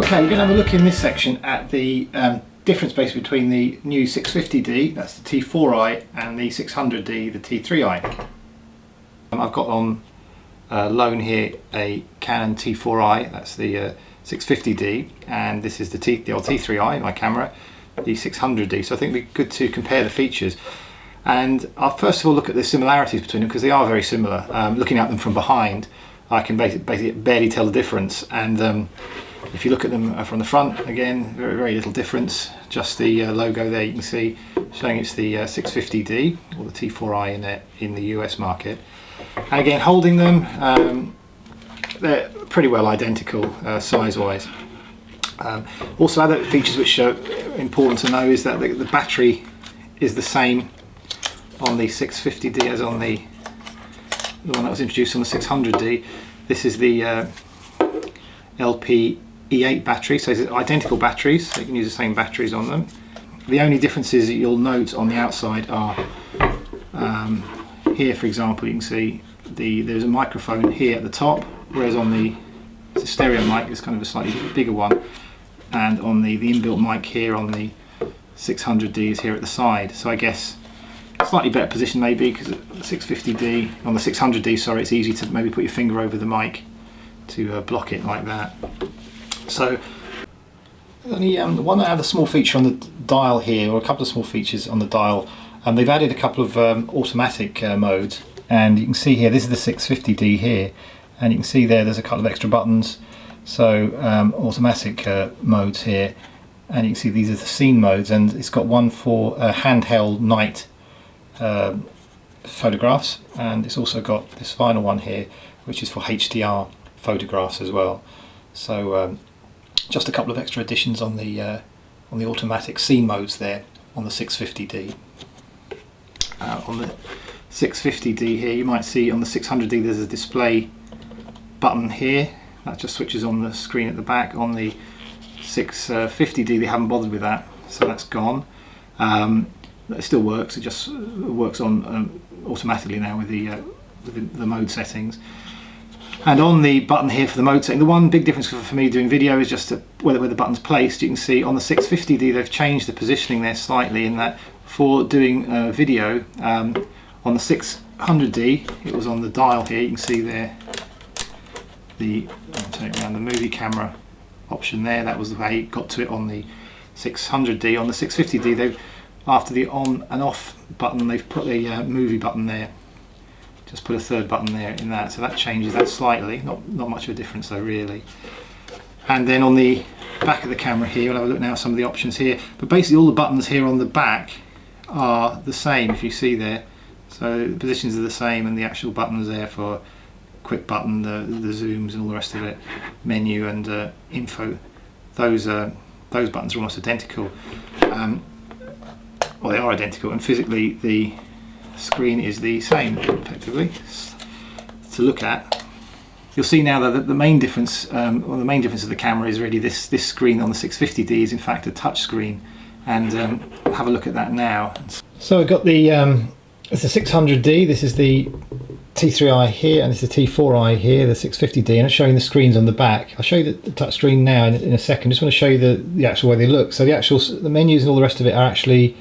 Okay, we're going to have a look in this section at the difference basically between the new 650D, that's the T4i, and the 600D, the T3i. I've got on loan here a Canon T4i, that's the 650D, and this is the old T3i, my camera, the 600D. So I think it'd be good to compare the features. And I'll first of all look at the similarities between them, because they are very similar. Looking at them from behind, I can basically barely tell the difference. And if you look at them from the front, again, very little difference. Just the logo there, you can see, showing it's the 650D, or the T4i in the US market. And again, holding them, they're pretty well identical size-wise. Also, other features which are important to know is that the battery is the same on the 650D as on the one that was introduced on the 600D. This is the LP-E8 battery, so it's identical batteries, so you can use the same batteries on them. The only differences that you'll note on the outside are here, for example, you can see there's a microphone here at the top, whereas on it's a stereo mic, it's kind of a slightly bigger one, and on the inbuilt mic here on the 600D is here at the side. So I guess slightly better position maybe, because the 650D, on the 600D, sorry, it's easy to maybe put your finger over the mic to block it like that. So the one that had a small feature on the dial here, or a couple of small features on the dial, they've added a couple of automatic modes, and you can see here, this is the 650D here, and you can see there's a couple of extra buttons, so automatic modes here, and you can see these are the scene modes, and it's got one for handheld night photographs, and it's also got this final one here which is for HDR photographs as well. So just a couple of extra additions on the automatic scene modes there on the 650D. On the 650D here, you might see on the 600D there's a display button here that just switches on the screen at the back. On the 650D they haven't bothered with that, so that's gone. It still works, it just works on automatically now with the mode settings. And on the button here for the mode setting, the one big difference for me doing video is just where the button's placed. You can see on the 650D they've changed the positioning there slightly, in that for doing video, on the 600D it was on the dial here, you can see there I'll turn it around, the movie camera option there, that was the way it got to it on the 600D. On the 650D, after the on and off button, they've put a movie button there, just put a third button there in that, so that changes that slightly, not much of a difference though really. And then on the back of the camera here, we'll have a look now at some of the options here, but basically all the buttons here on the back are the same, if you see there, so the positions are the same, and the actual buttons there for quick button, the zooms and all the rest of it, menu and info, those buttons are almost identical. Well, they are identical, and physically the screen is the same effectively to look at. You'll see now that the main difference, the main difference of the camera is really this screen on the 650D is in fact a touch screen, and have a look at that now. So I've got it's the 600D, this is the T3i here, and this is the T4i here, the 650D, and I'm showing the screens on the back. I'll show you the touch screen now in a second. Just want to show you the actual way they look. So the menus and all the rest of it are actually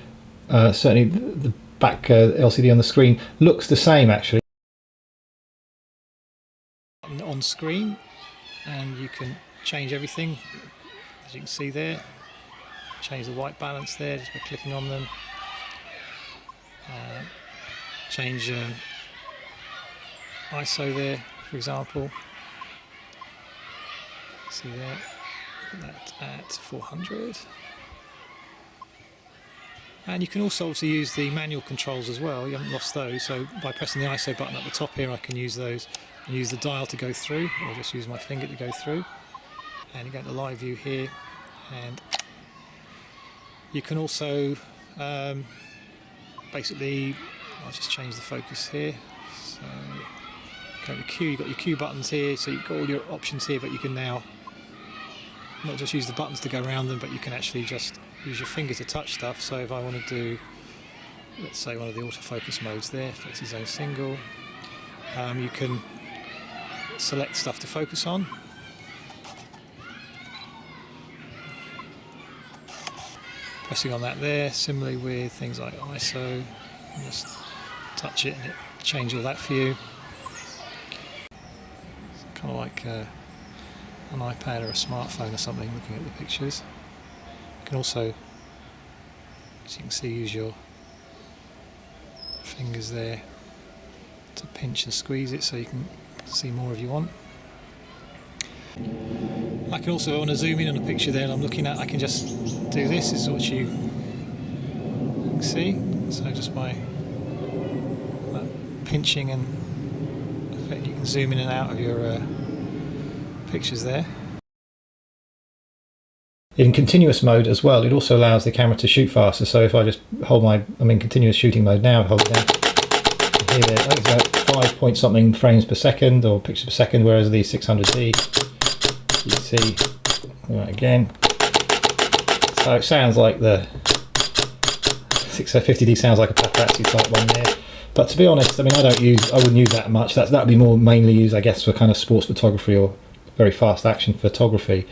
certainly the back LCD on the screen looks the same actually. On screen, and you can change everything, as you can see there. Change the white balance there just by clicking on them. Change ISO there, for example. See there, put that at 400. And you can also use the manual controls as well, you haven't lost those, so by pressing the ISO button at the top here I can use those and use the dial to go through, or just use my finger to go through. And you go to live view here, and you can also basically, I'll just change the focus here, so go to Q, you've got your Q buttons here, so you've got all your options here, but you can now not just use the buttons to go around them, but you can actually just use your finger to touch stuff. So if I want to do, let's say, one of the autofocus modes there, flexi zone single, you can select stuff to focus on, pressing on that there. Similarly with things like ISO, just touch it and it change all that for you. It's kind of like an iPad or a smartphone or something looking at the pictures. You can also, as you can see, use your fingers there to pinch and squeeze it so you can see more if you want. I can also, want to zoom in on a picture there and I'm looking at, I can just do this. This is what you can see. So just by pinching and effect, you can zoom in and out of your pictures there. In continuous mode as well, it also allows the camera to shoot faster. So if I just hold I'm in continuous shooting mode now, hold it down. Here, I think it's about 5 point something frames per second or pictures per second, whereas the 600D, you can see, right, again. So it sounds like the 650D sounds like a paparazzi type one there. But to be honest, I mean, I wouldn't use that much. That would be more mainly used, I guess, for kind of sports photography or very fast action photography.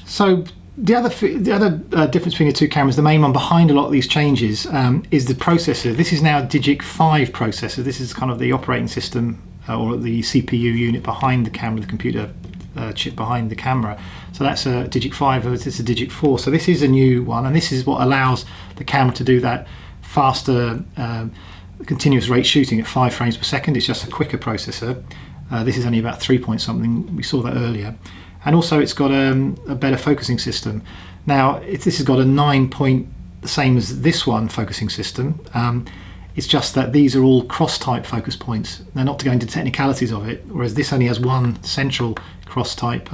So the other difference between the two cameras, the main one behind a lot of these changes, is the processor. This is now a Digic 5 processor. This is kind of the operating system or the CPU unit behind the camera, the computer chip behind the camera. So that's a Digic 5, this is a Digic 4. So this is a new one, and this is what allows the camera to do that faster continuous rate shooting at 5 frames per second. It's just a quicker processor. This is only about 3 point something. We saw that earlier. And also it's got a better focusing system. Now this has got a 9 point, the same as this one, focusing system. It's just that these are all cross type focus points. They're not to go into technicalities of it, whereas this only has one central cross type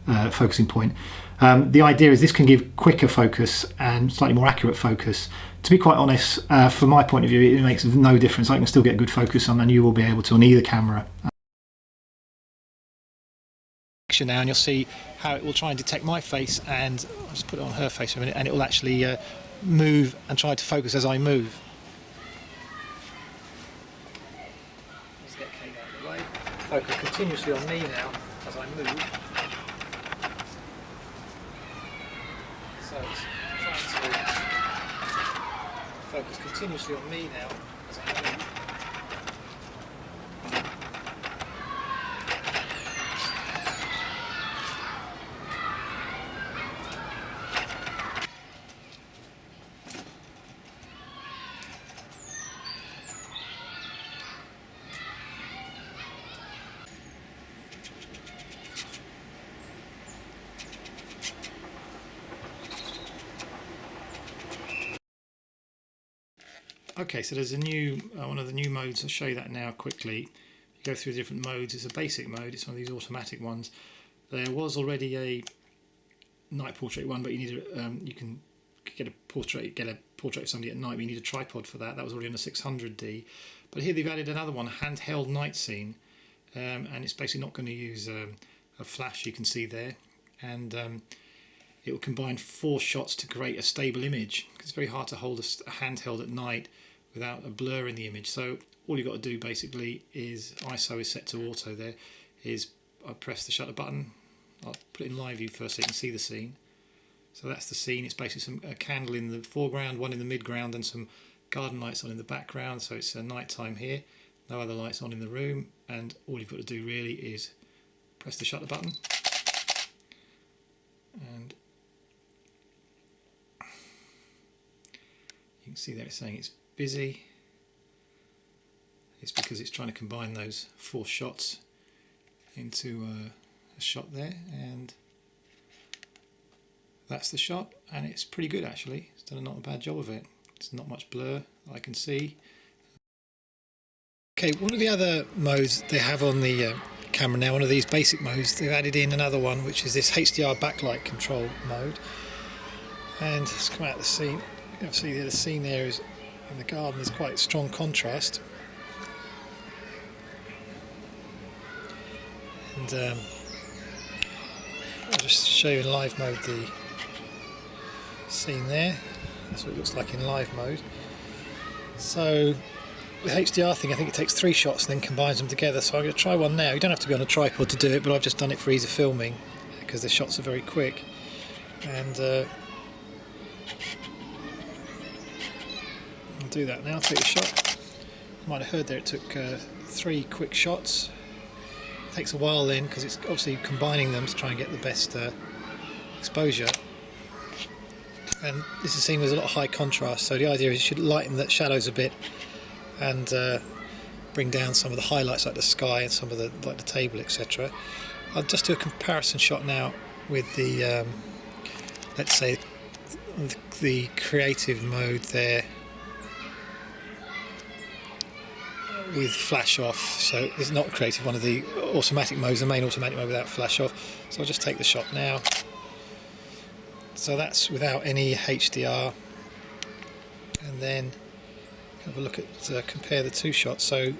focusing point. The idea is this can give quicker focus and slightly more accurate focus. To be quite honest, from my point of view, it makes no difference. I can still get good focus on, and you will be able to on either camera. Now, and you'll see how it will try and detect my face, and I'll just put it on her face for a minute, and it will actually move and try to focus as I move. Let's get Kate out of the way. Focus continuously on me now as I move. So it's trying to focus continuously on me now as I move. Okay, so there's a new one of the new modes. I'll show you that now quickly. You go through the different modes. It's a basic mode. It's one of these automatic ones. There was already a night portrait one, but you need you can get a portrait of somebody at night, but you need a tripod for that. That was already on a 600D. But here they've added another one, a handheld night scene, and it's basically not going to use a flash. You can see there, and it will combine 4 shots to create a stable image. It's very hard to hold a handheld at night without a blur in the image. So all you've got to do basically is, ISO is set to auto there, is I press the shutter button. I'll put it in live view first so you can see the scene. So that's the scene. It's basically a candle in the foreground, one in the midground, and some garden lights on in the background. So it's night time here, no other lights on in the room, and all you've got to do really is press the shutter button, and you can see there it's saying it's busy. It's because it's trying to combine those 4 shots into a shot there, and that's the shot, and it's pretty good actually. It's done not a bad job of it. It's not much blur I can see. Okay, one of the other modes they have on the camera now, one of these basic modes, they've added in another one, which is this HDR backlight control mode. And let's come out of the scene. You can see the scene there is in the garden. There's quite strong contrast, and I'll just show you in live mode the scene there. That's what it looks like in live mode. So the HDR thing, I think it takes 3 shots and then combines them together. So I'm going to try one now. You don't have to be on a tripod to do it, but I've just done it for ease of filming because the shots are very quick. and I'll do that now. Take a shot. You might have heard there it took 3 quick shots. It takes a while then because it's obviously combining them to try and get the best exposure. And this is seen with a lot of high contrast, so the idea is you should lighten the shadows a bit and bring down some of the highlights like the sky and some of the like the table, etc. I'll just do a comparison shot now with the let's say the creative mode there with flash off. So it's not creative, one of the automatic modes, the main automatic mode without flash off. So I'll just take the shot now. So that's without any HDR, and then have a look at compare the 2 shots. So I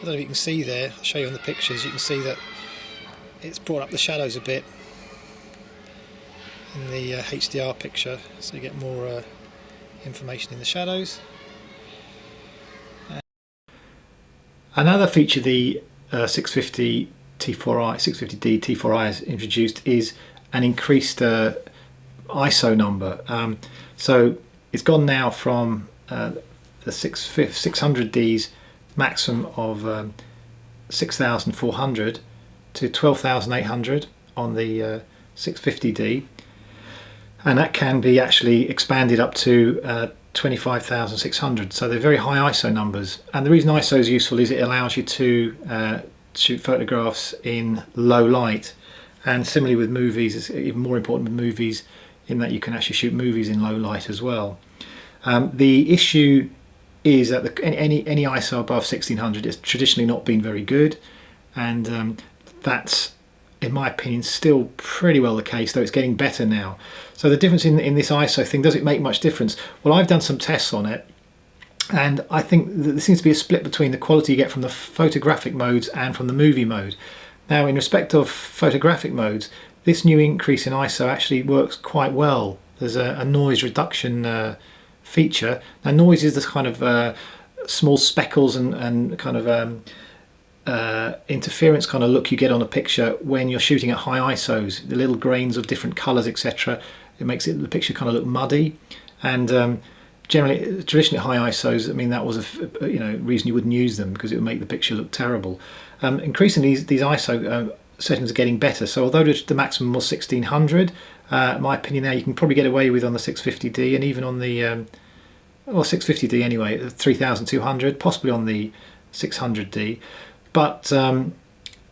don't know if you can see there, I'll show you on the pictures, you can see that it's brought up the shadows a bit in the HDR picture, so you get more information in the shadows. Another feature the 650 T4i, 650D T4i has introduced is an increased ISO number. So it's gone now from the 600D's maximum of 6,400 to 12,800 on the 650D, and that can be actually expanded up to 25,600. So they're very high ISO numbers, and the reason ISO is useful is it allows you to shoot photographs in low light, and similarly with movies, it's even more important with movies in that you can actually shoot movies in low light as well. The issue is that any ISO above 1600 has traditionally not been very good, and that's, in my opinion, still pretty well the case, though it's getting better now. So the difference in this ISO thing, does it make much difference? Well, I've done some tests on it, and I think that there seems to be a split between the quality you get from the photographic modes and from the movie mode. Now, in respect of photographic modes, this new increase in ISO actually works quite well. There's a noise reduction feature. Now, noise is this kind of small speckles and kind of interference kind of look you get on a picture when you're shooting at high ISOs. The little grains of different colours, etc. It makes the picture kind of look muddy. And generally, traditionally high ISOs, I mean, that was a reason you wouldn't use them, because it would make the picture look terrible. Increasingly, these ISO settings are getting better. So although the maximum was 1600, in my opinion, now you can probably get away with on the 650D, and even on the 650D anyway, 3200, possibly on the 600D. But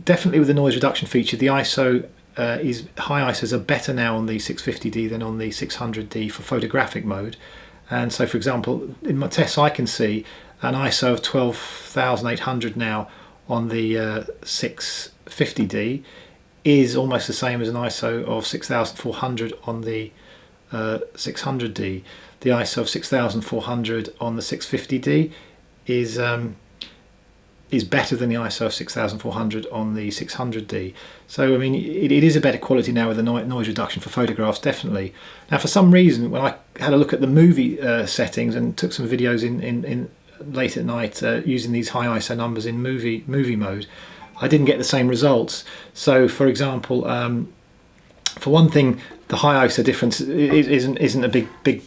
definitely with the noise reduction feature, the ISO high ISOs are better now on the 650D than on the 600D for photographic mode. And so, for example, in my tests I can see an ISO of 12,800 now on the 650D is almost the same as an ISO of 6,400 on the 600D. The ISO of 6,400 on the 650D is better than the ISO of 6,400 on the 600D. So I mean, it is a better quality now with the noise reduction for photographs, definitely. Now, for some reason, when I had a look at the movie settings and took some videos in late at night using these high ISO numbers in movie mode, I didn't get the same results. So, for example, for one thing, the high ISO difference isn't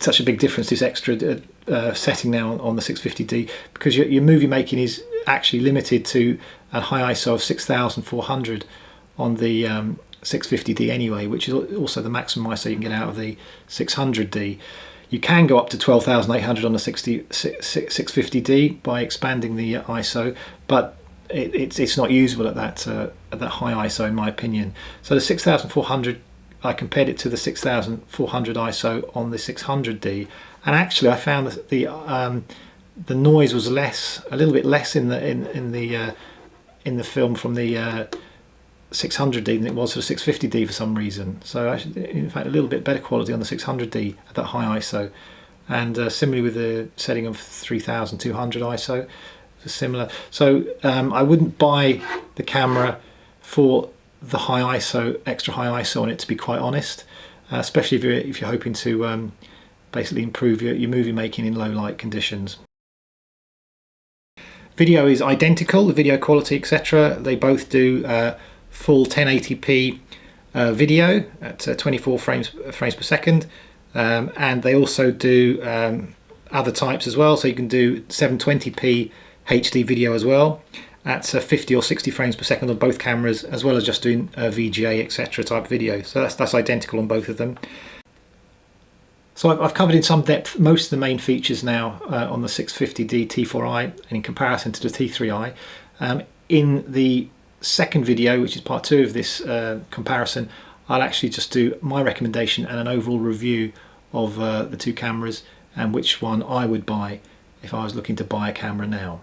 such a big difference. This extra setting now on the 650D, because your movie making is actually limited to a high ISO of 6,400 on the 650D anyway, which is also the maximum ISO you can get out of the 600D. You can go up to 12,800 on the 650D by expanding the ISO, but it's not usable at that high ISO, in my opinion. So the 6,400, I compared it to the 6,400 ISO on the 600D, and actually I found that the noise was a little bit less in the film from the 600D than it was for the 650D for some reason. So actually, in fact, a little bit better quality on the 600D at that high ISO, and similarly with the setting of 3,200 ISO, similar. So I wouldn't buy the camera for the high ISO, extra high ISO on it, to be quite honest, especially if you're hoping to basically improve your movie making in low light conditions. Video is identical, the video quality, etc. They both do full 1080p video at 24 frames per second, and they also do other types as well. So you can do 720p HD video as well at 50 or 60 frames per second on both cameras, as well as just doing VGA etc. type video. So that's identical on both of them. So I've covered in some depth most of the main features now on the 650D T4i, and in comparison to the T3i. In the second video, which is part 2 of this comparison, I'll actually just do my recommendation and an overall review of the two cameras and which one I would buy if I was looking to buy a camera now.